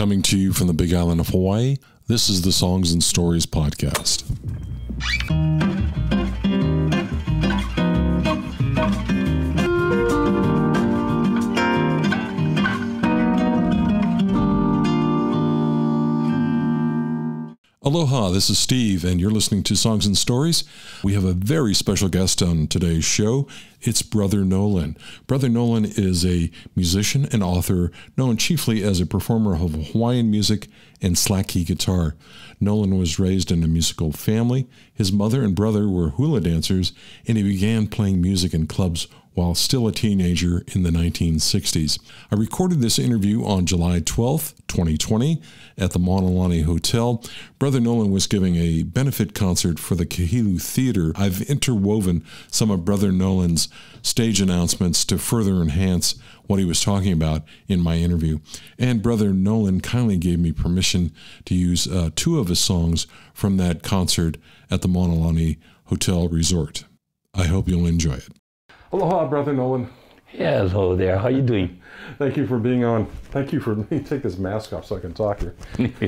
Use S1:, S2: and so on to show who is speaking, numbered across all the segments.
S1: Coming to you from the Big Island of Hawaii, this is the Songs and Stories podcast. Aloha, this is Steve, and you're listening to Songs and Stories. We have a very special guest on today's show. It's Brother Noland. Brother Noland is a musician and author known chiefly as a performer of Hawaiian music and slack key guitar. Noland was raised in a musical family. His mother and brother were hula dancers, and he began playing music in clubs while still a teenager in the 1960s. I recorded this interview on July 12th, 2020 at the Mauna Lani Hotel. Brother Noland was giving a benefit concert for the Kahilu Theatre. I've interwoven some of Brother Noland's stage announcements to further enhance what he was talking about in my interview. And Brother Noland kindly gave me permission to use two of his songs from that concert at the Mauna Lani Hotel Resort. I hope you'll enjoy it. Aloha, Brother Noland.
S2: Yeah, hello there. How you doing?
S1: Thank you for being on. Thank you for, let me take this mask off so I can talk here. Thank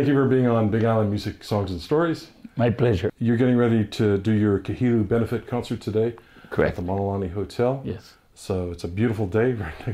S1: you for being on Big Island Music, Songs and Stories.
S2: My pleasure.
S1: You're getting ready to do your Kahilu benefit concert today.
S2: Correct.
S1: At the Mauna Lani Hotel.
S2: Yes. So
S1: it's a beautiful day.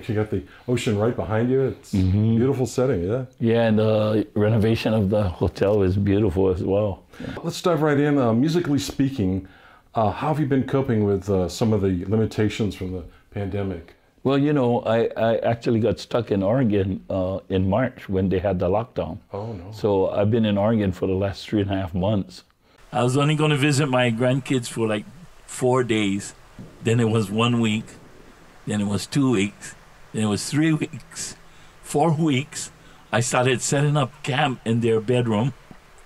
S1: You got the ocean right behind you. It's a beautiful setting, yeah?
S2: Yeah, and the renovation of the hotel is beautiful as well. Yeah.
S1: Let's dive right in. Musically speaking, how have you been coping with some of the limitations from the pandemic?
S2: Well, you know, I actually got stuck in Oregon in March when they had the lockdown.
S1: Oh, no.
S2: So I've been in Oregon for the last 3.5 months. I was only going to visit my grandkids for like 4 days. Then it was 1 week. Then it was 2 weeks. Then it was 3 weeks. 4 weeks. I started setting up camp in their bedroom.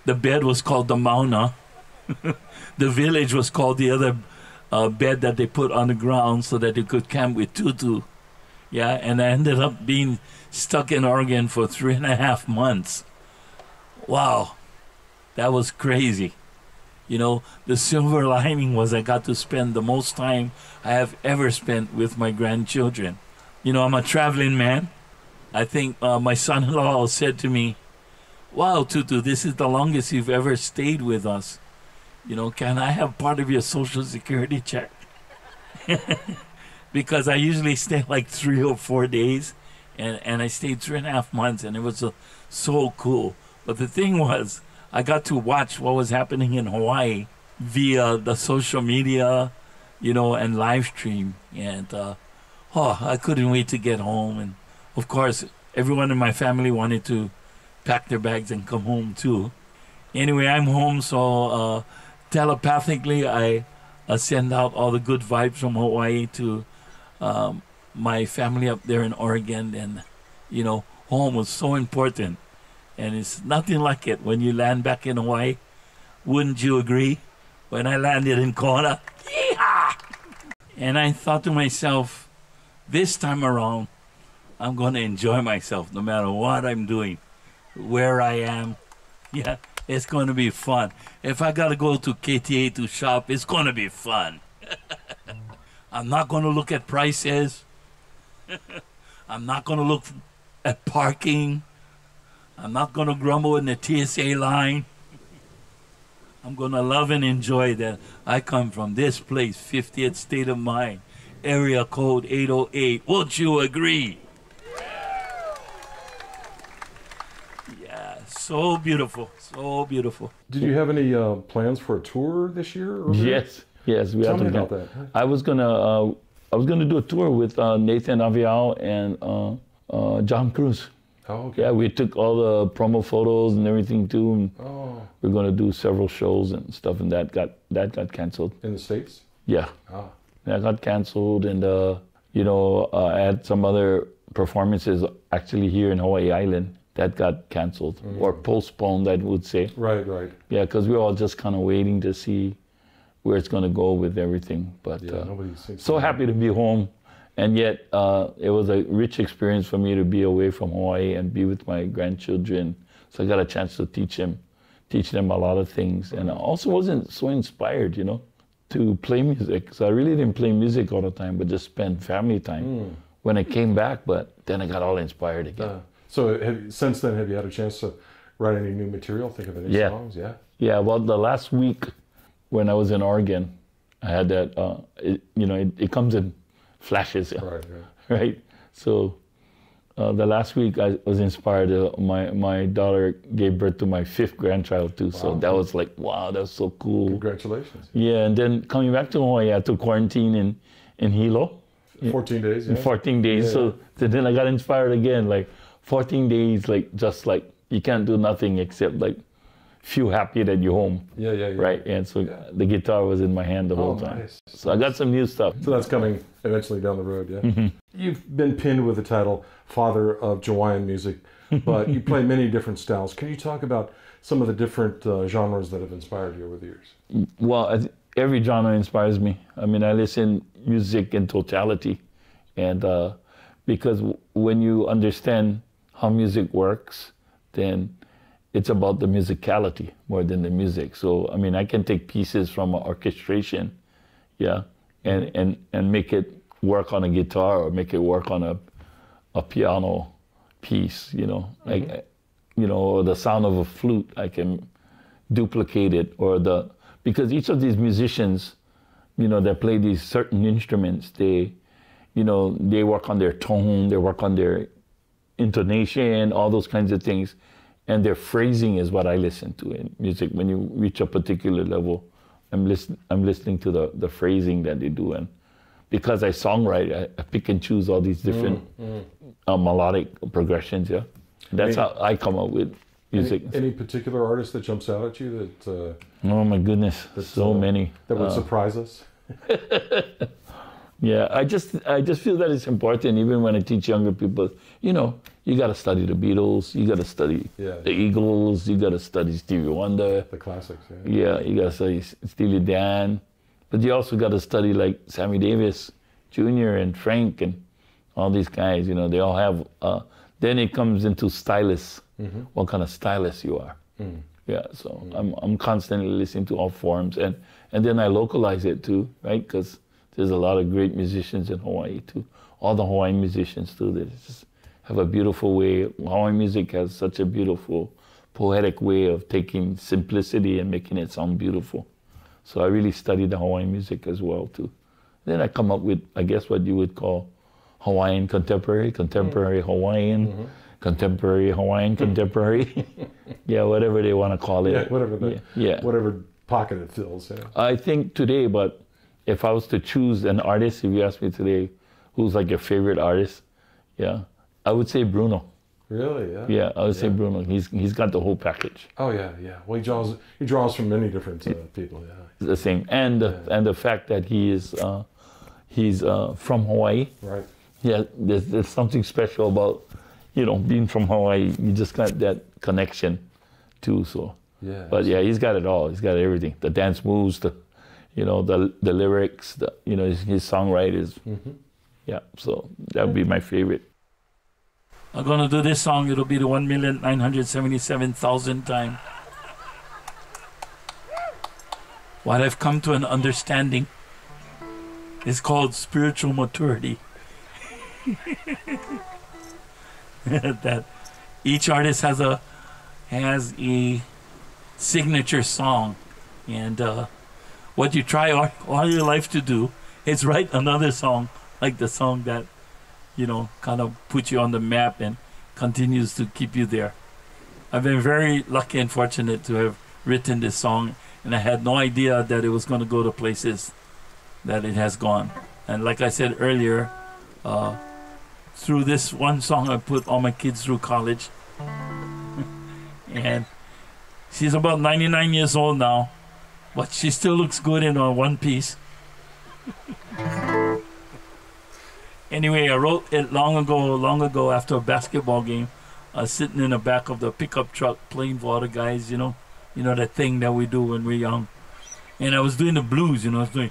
S2: The bed was called the Mauna. The village was called the other bed that they put on the ground so that they could camp with Tutu. Yeah, and I ended up being stuck in Oregon for 3.5 months. Wow, that was crazy. You know, the silver lining was I got to spend the most time I have ever spent with my grandchildren. You know, I'm a traveling man. I think my son-in-law said to me, "Wow, Tutu, this is the longest you've ever stayed with us. You know, can I have part of your Social Security check?" Because I usually stay like 3 or 4 days, and I stayed 3.5 months, and it was so cool. But the thing was, I got to watch what was happening in Hawaii via the social media, you know, and live stream. And, I couldn't wait to get home. And, of course, everyone in my family wanted to pack their bags and come home, too. Anyway, I'm home, so telepathically, I send out all the good vibes from Hawaii to my family up there in Oregon. And, you know, home was so important. And it's nothing like it when you land back in Hawaii. Wouldn't you agree? When I landed in Kona, yeehaw! And I thought to myself, this time around, I'm going to enjoy myself no matter what I'm doing, where I am. Yeah, it's going to be fun. If I got to go to KTA to shop, it's going to be fun. I'm not going to look at prices. I'm not going to look at parking. I'm not going to grumble in the TSA line. I'm going to love and enjoy that I come from this place, 50th State of Mind, area code 808. Won't you agree? Yeah, so beautiful, so beautiful.
S1: Did you have any plans for a tour this year?
S2: Yes, we
S1: Tell
S2: had
S1: me
S2: to
S1: about that.
S2: I was gonna do a tour with Nathan Avial and John Cruz.
S1: Oh, okay.
S2: Yeah, we took all the promo photos and everything too. And we're going to do several shows and stuff, and that got canceled.
S1: In the States?
S2: Yeah.
S1: Ah.
S2: That got canceled, and I had some other performances actually here in Hawaii Island that got canceled or postponed, I would say.
S1: Right.
S2: Yeah, because we're all just kind of waiting to see where it's going to go with everything. But so happy to be home. And yet, it was a rich experience for me to be away from Hawaii and be with my grandchildren. So I got a chance to teach them a lot of things. And I also wasn't so inspired, you know, to play music. So I really didn't play music all the time, but just spend family time when I came back. But then I got all inspired again.
S1: So since then, have you had a chance to write any new material? Think of any songs? Yeah.
S3: Yeah. Well, the last week when I was in Oregon, I had that. It comes in flashes.
S1: Right.
S3: Right. So the last week I was inspired. My daughter gave birth to my 5th grandchild too. Wow. So that was like, wow, that was so cool.
S1: Congratulations.
S3: Yeah, and then coming back to Hawaii, I had to quarantine in Hilo.
S1: 14 days. Yeah.
S3: 14 days. Yeah. So then I got inspired again. Like 14 days, just like you can't do nothing except like feel happy that you're home.
S1: Yeah.
S3: Right. And so the guitar was in my hand the whole time. Nice. So I got some new stuff.
S1: So that's coming eventually down the road. Yeah.
S3: Mm-hmm.
S1: You've been pinned with the title Father of Hawaiian Music, but you play many different styles. Can you talk about some of the different genres that have inspired you over the years?
S3: Well, every genre inspires me. I mean, I listen music in totality, and because when you understand how music works, then it's about the musicality more than the music. So, I mean, I can take pieces from orchestration, and make it work on a guitar or make it work on a piano piece, like, or the sound of a flute, I can duplicate it, because each of these musicians, that play these certain instruments, they work on their tone, they work on their intonation, all those kinds of things. And their phrasing is what I listen to in music. When you reach a particular level, I'm listening to the phrasing that they do. And because I songwrite, I pick and choose all these different melodic progressions, That's how I come up with music.
S1: Any particular artist that jumps out at you that...
S3: oh my goodness, so many.
S1: That would surprise us?
S3: Yeah, I just feel that it's important, even when I teach younger people, you got to study the Beatles, you got to study the Eagles, you got to study Stevie Wonder.
S1: The classics,
S3: Yeah, you got to study Steely Dan. But you also got to study like Sammy Davis Jr. and Frank and all these guys, they all have, then it comes into stylists, what kind of stylist you are. Yeah, so I'm constantly listening to all forms, and then I localize it too, right? Because there's a lot of great musicians in Hawaii too. All the Hawaiian musicians too. They just have a beautiful way. Hawaiian music has such a beautiful, poetic way of taking simplicity and making it sound beautiful. So I really study the Hawaiian music as well too. Then I come up with, I guess, what you would call Hawaiian contemporary, Hawaiian, contemporary Hawaiian, contemporary. Yeah, whatever they want to call it.
S1: Yeah, whatever pocket it fills. Yeah.
S3: I think today, but if I was to choose an artist, if you ask me today, who's like your favorite artist, I would say Bruno.
S1: Really? Yeah.
S3: Yeah, I would say Bruno. He's got the whole package.
S1: Oh yeah. Well, he draws from many different people. Yeah.
S3: The same, and the fact that he's from Hawaii.
S1: Right.
S3: Yeah, there's something special about being from Hawaii. You just got that connection too. So.
S1: Yeah.
S3: But he's got it all. He's got everything. The dance moves, the lyrics, his songwriters. Yeah, so that would be my favorite.
S2: I'm going to do this song. It'll be the 1,977,000th time. What I've come to an understanding is called spiritual maturity. That each artist has a signature song, and what you try all your life to do is write another song like the song that kind of puts you on the map and continues to keep you there. I've been very lucky and fortunate to have written this song, and I had no idea that it was going to go to places that it has gone. And like I said earlier, through this one song I put all my kids through college. And she's about 99 years old now, but she still looks good in her one piece. Anyway, I wrote it long ago after a basketball game. I was sitting in the back of the pickup truck playing for other guys, that thing that we do when we're young. And I was doing the blues, I was doing...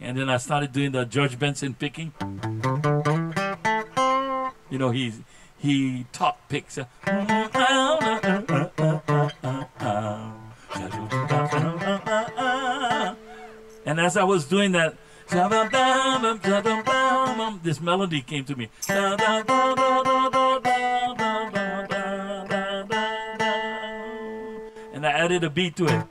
S2: And then I started doing the George Benson picking. He top picks. And as I was doing that, this melody came to me. Da, da, da, da, da, da, da, da, da, da, da, da. And I added a beat to it.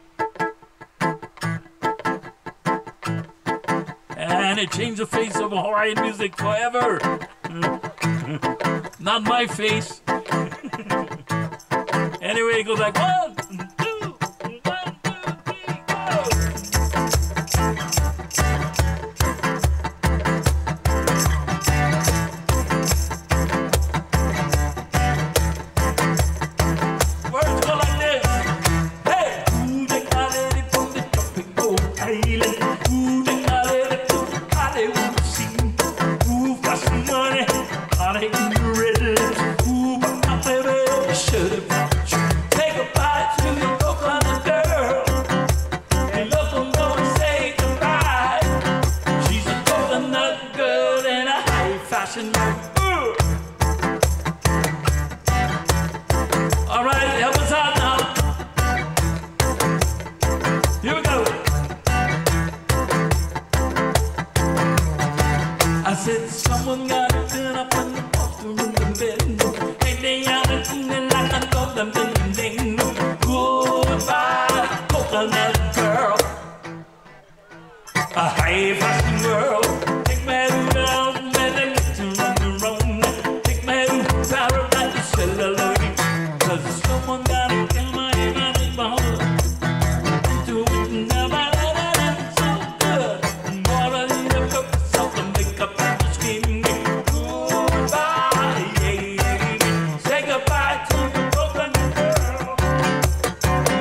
S2: And it changed the face of Hawaiian music forever. Not my face. Anyway, it goes like 1, 2, 1, 2, 3, go. Words go like this. Hey, ooh, they got it from the tropical island. Ooh, they got it from the Hollywood scene. Ooh, got some money, got it in the red lips. Ooh, but my baby, you should have. Take a bite to your coconut girl. And look, I'm gonna say goodbye. She's a coconut girl in a high fashion mode. All right, help us out now. Here we go. I said, someone got to turn up on the poster in the bed. Hey, they are looking like I'm golden. Goodbye, coconut girl. A high fashion world. Take me to love, man, and let's run around. Take me to paradise, celebrity. Cause someone gotta kill my heart. Into it, never let it end so good. More than the purpose of the makeup and the skin. Goodbye, yeah. Say goodbye to the coconut girl.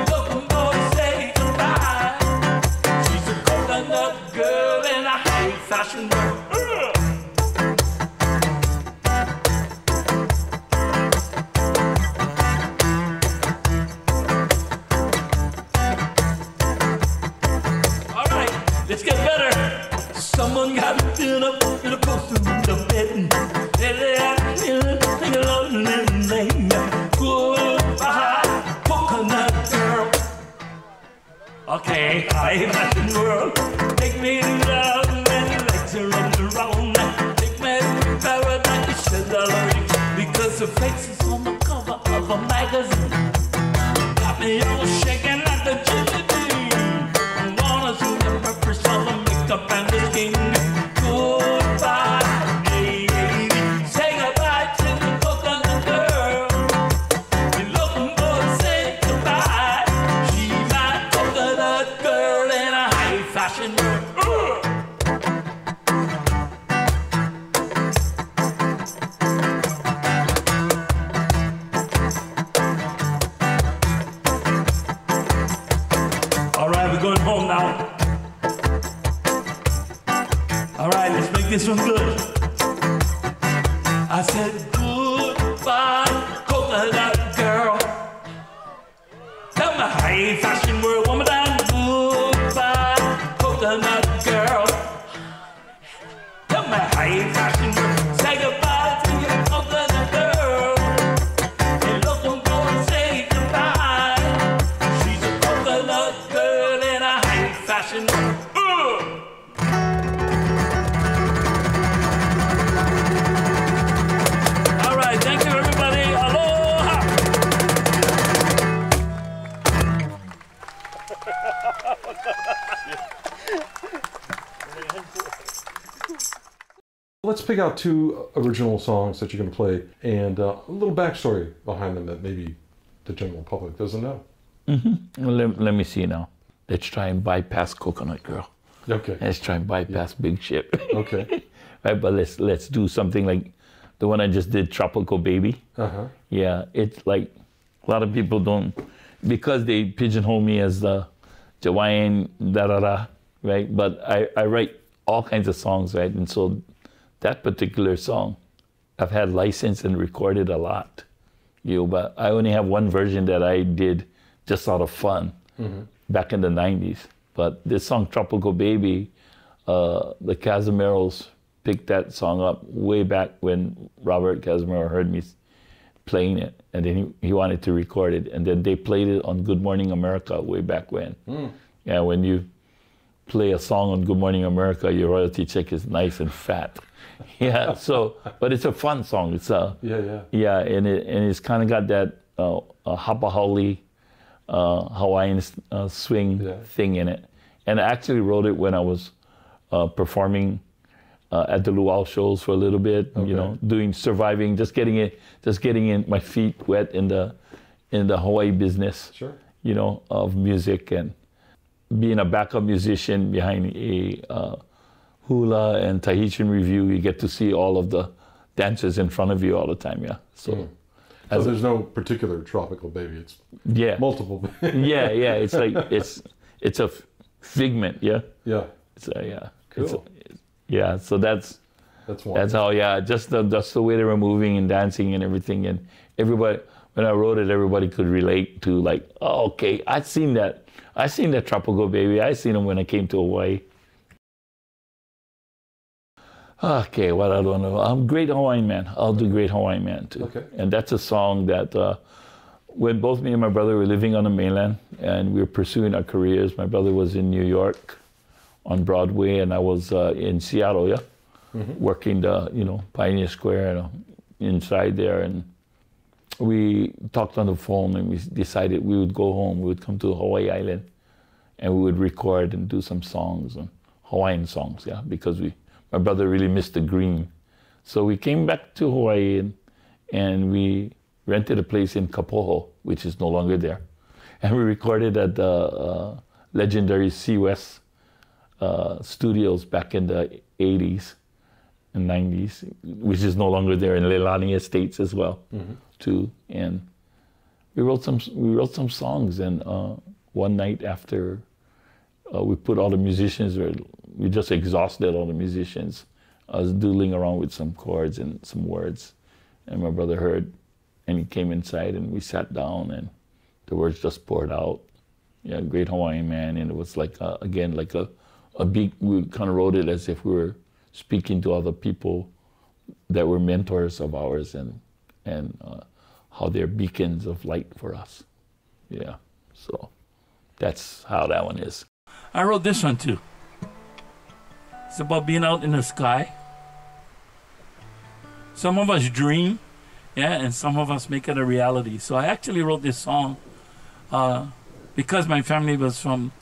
S2: Look, I'm gonna say goodbye. She's a coconut girl in a high fashion world. All right, let's get better. Someone got to turn up in a poster in the bed. Sing along and sing. Goodbye, coconut girl. Okay, high fashion world. Take me to love and legs are around. Take me to paradise, celebrity. Because her face is on the cover of a magazine. Got me all shaking like the gypsy bean. Wanna see the purpose of the makeup and the skin. Goodbye, baby. Say goodbye to the coconut girl. You look and go and say goodbye. She's my coconut girl in a high fashion world. All right, we're going home now. All right, let's make this one good. I said goodbye, coconut girl. Tell my high fashion world one more time. Goodbye, coconut girl. Tell my high fashion world. Say goodbye to your coconut girl. And look, I'm gonna say goodbye. She's a coconut girl in a high fashion world. All right, thank you everybody. Aloha.
S1: Let's pick out 2 original songs that you're going to play and a little backstory behind them that maybe the general public doesn't know.
S3: Let me see now. Let's try and bypass Coconut Girl.
S1: Okay.
S3: Let's try and bypass Big Ship.
S1: Okay.
S3: Right, but let's do something like the one I just did, Tropical Baby.
S1: Uh-huh.
S3: Yeah, it's like a lot of people don't, because they pigeonhole me as the Hawaiian da-da-da, right? But I write all kinds of songs, right? And so that particular song, I've had licensed and recorded a lot, but I only have one version that I did just out of fun back in the 90s. But this song, Tropical Baby, the Casimiros picked that song up way back when Robert Casimiro heard me playing it, and then he wanted to record it, and then they played it on Good Morning America way back when. Yeah, when you play a song on Good Morning America, your royalty check is nice and fat. Yeah, so, but it's a fun song. It's yeah, and it's kind of got that hapa haole, Hawaiian swing thing in it. And I actually wrote it when I was performing at the luau shows for a little bit. You know, surviving, just getting in my feet wet in the Hawaii business. Sure. You know, of music, and being a backup musician behind a hula and Tahitian review, you get to see all of the dancers in front of you all the time. Yeah. So,
S1: so there's no particular tropical baby. It's multiple.
S3: yeah. It's like it's a figment. Yeah.
S1: Yeah.
S3: It's yeah.
S1: Cool.
S3: Yeah. So that's how. Yeah. Just that's the way they were moving and dancing and everything, and everybody. When I wrote it, everybody could relate to, like, oh, okay, I seen that tropical baby. I seen him when I came to Hawaii. Okay, what I don't know. I'm Great Hawaiian Man. I'll do Great Hawaiian Man too. Okay. And that's a song that when both me and my brother were living on the mainland and we were pursuing our careers, my brother was in New York on Broadway and I was in Seattle, working the, Pioneer Square and inside there. And we talked on the phone and we decided we would go home. We would come to Hawaii Island and we would record and do some songs, and Hawaiian songs, because my brother really missed the green. So we came back to Hawaii and we rented a place in Kapoho, which is no longer there. And we recorded at the legendary Sea West studios back in the 80s and 90s, which is no longer there, in Leilani Estates as well, too. And we wrote some songs, and one night after we put all the musicians, we just exhausted all the musicians. I was doodling around with some chords and some words, and my brother heard, and he came inside, and we sat down, and the words just poured out. Yeah, Great Hawaiian Man, and it was like again like a big. We kind of wrote it as if we were speaking to other people that were mentors of ours, and how they're beacons of light for us. Yeah, so that's how that one is.
S2: I wrote this one too. It's about being out in the sky. Some of us dream, and some of us make it a reality. So I actually wrote this song because my family was from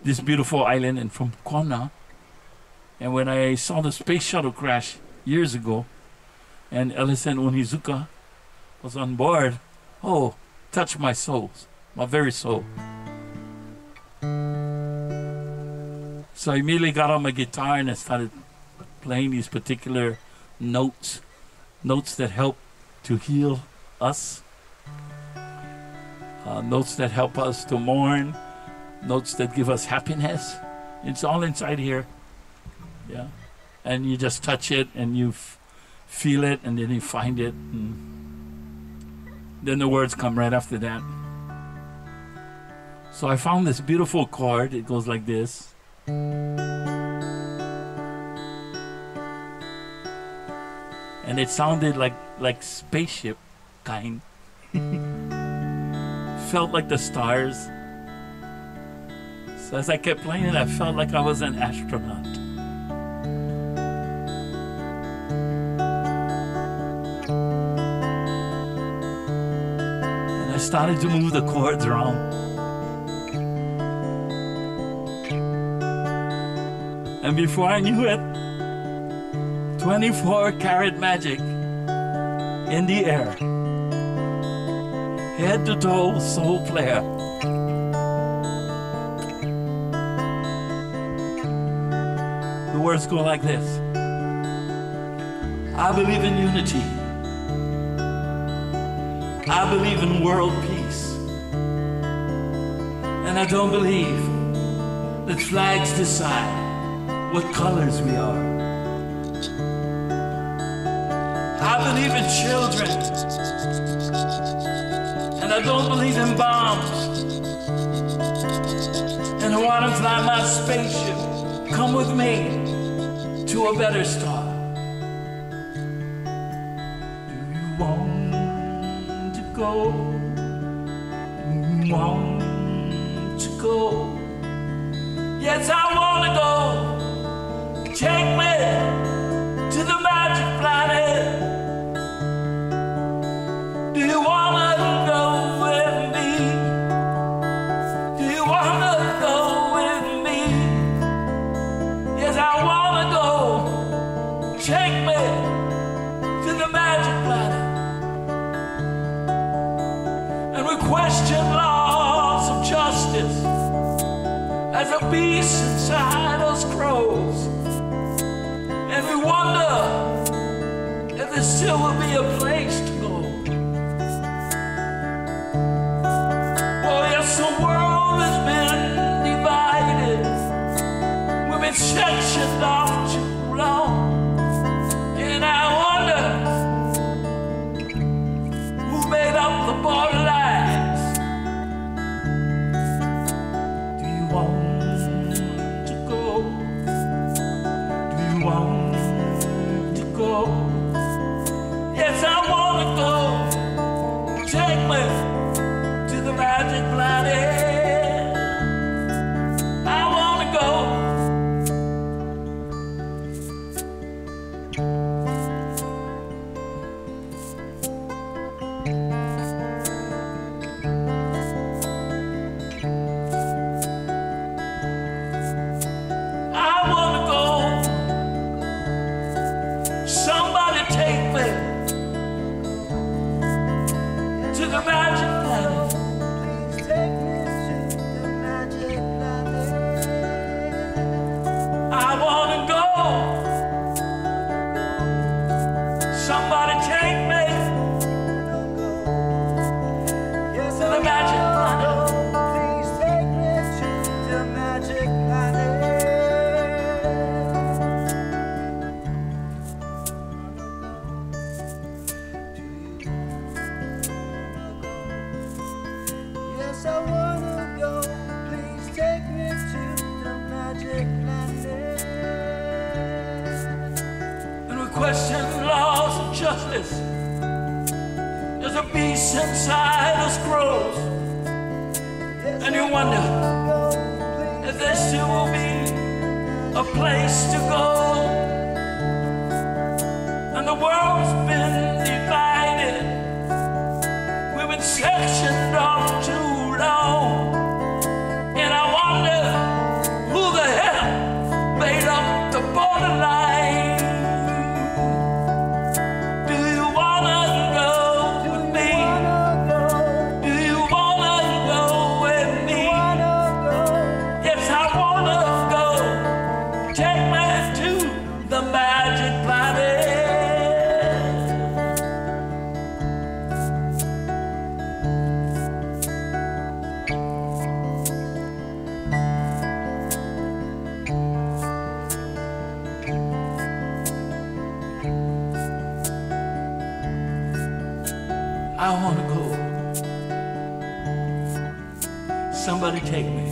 S2: this beautiful island and from Kona. And when I saw the space shuttle crash years ago, and Ellison Onizuka was on board, touched my soul, my very soul. So I immediately got on my guitar and I started playing these particular notes that help to heal us, notes that help us to mourn, notes that give us happiness. It's all inside here. Yeah, and you just touch it and you feel it, and then you find it, and then the words come right after that. So I found this beautiful chord. It goes like this. And it sounded like spaceship kind. Felt like the stars. So as I kept playing it, I felt like I was an astronaut. I started to move the chords around. And before I knew it, 24-karat magic in the air. Head to toe, soul player. The words go like this. I believe in unity. I believe in world peace. And I don't believe that flags decide what colors we are. I believe in children. And I don't believe in bombs. And I want to fly my spaceship. Come with me to a better star. Do you want go, want to go Yes, I wanna go. Take me to the magic planet. Do you wanna go with me? Do you wanna go with me? Yes, I wanna go. Take me to the magic planet. And we question laws of justice as a beast inside us grows. And we wonder if there still will be a place to go. Oh yes, the world has been divided. We've been sectioned off too long. And I wonder who made up the borderlines. Do you want to go? Do you want to go? Yes, I want to go. Take me to the magic planet. I want to go. I want to go. Somebody take me to the magic planet.
S4: Please take me to the magic planet.
S2: I want to go. Somebody take me
S4: Yes,
S2: to the magic planet.
S4: please take me to the magic planet. Yes, I wanna go. Please take me to the magic planet.
S2: And we question laws of justice as a beast inside us grows.
S4: Yes,
S2: And you wonder
S4: go. Please
S2: if there still will be a place to go. And the world's been divided. We've been sectioned off too long. And I wonder who the hell made up the borderline. Do you wanna go with me? Do you wanna go with me? Yes, I wanna go. Take me to the magic planet. I want to go. Somebody take me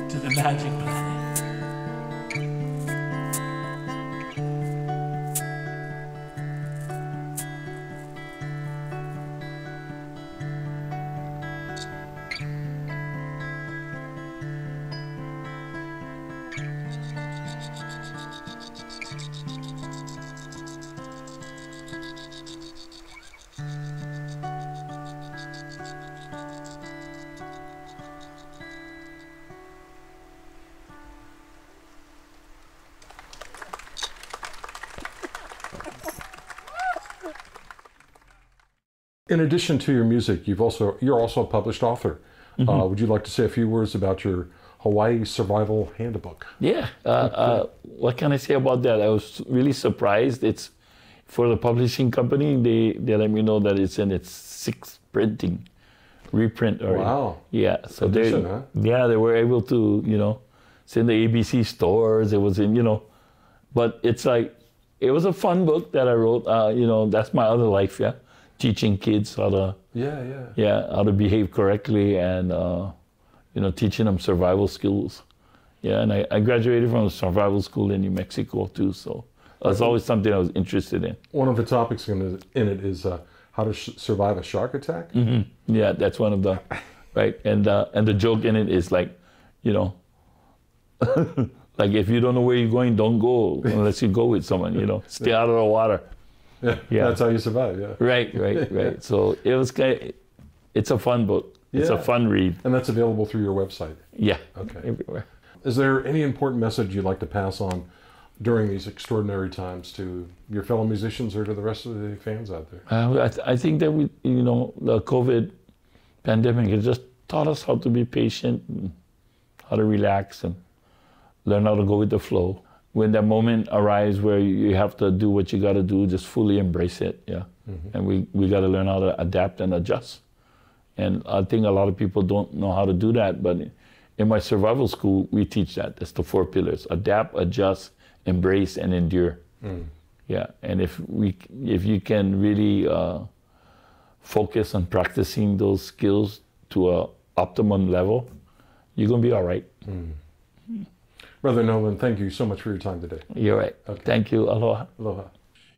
S2: to the magic planet.
S1: In addition to your music, you're also a published author. Would you like to say a few words about your Hawaii Survival Handbook?
S3: Yeah. What can I say about that? I was really surprised. It's for the publishing company. They let me know that it's in its 6th reprint already.
S1: Wow.
S3: Yeah. So
S1: Edition, huh?
S3: they were able to, it's in the ABC stores. It was in, but it's like, it was a fun book that I wrote. That's my other life. Yeah. Teaching kids how to how to behave correctly and teaching them survival skills. Yeah, and I graduated from a survival school in New Mexico too, so it's always something I was interested in.
S1: One of the topics in it is how to survive a shark attack.
S3: Yeah, that's one of the right? And the joke in it is like, you know, like if you don't know where you're going, don't go unless you go with someone, you know, stay out of the water.
S1: Yeah, that's how you survive, yeah.
S3: Right. So it was it's a fun book. It's a fun read.
S1: And that's available through your website?
S3: Yeah.
S1: Okay.
S3: Everywhere.
S1: Is there any important message you'd like to pass on during these extraordinary times to your fellow musicians or to the rest of the fans out there?
S3: I think that the COVID pandemic has just taught us how to be patient, and how to relax, and learn how to go with the flow. When that moment arrives where you have to do what you got to do, just fully embrace it. Yeah. Mm-hmm. And we got to learn how to adapt and adjust. And I think a lot of people don't know how to do that, but in my survival school, we teach that. That's the 4 pillars: adapt, adjust, embrace, and endure. Mm. Yeah, and if you can really focus on practicing those skills to an optimum level, you're going to be all right. Mm.
S1: Brother Noland, thank you so much for your time today.
S3: You're right. Okay. Thank you. Aloha.
S1: Aloha.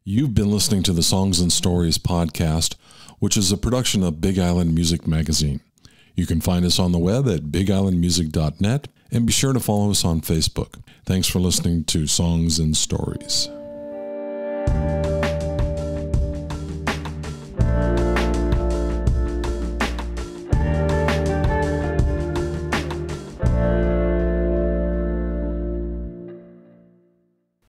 S5: You've been listening to the Songs and Stories podcast, which is a production of Big Island Music Magazine. You can find us on the web at bigislandmusic.net, and be sure to follow us on Facebook. Thanks for listening to Songs and Stories.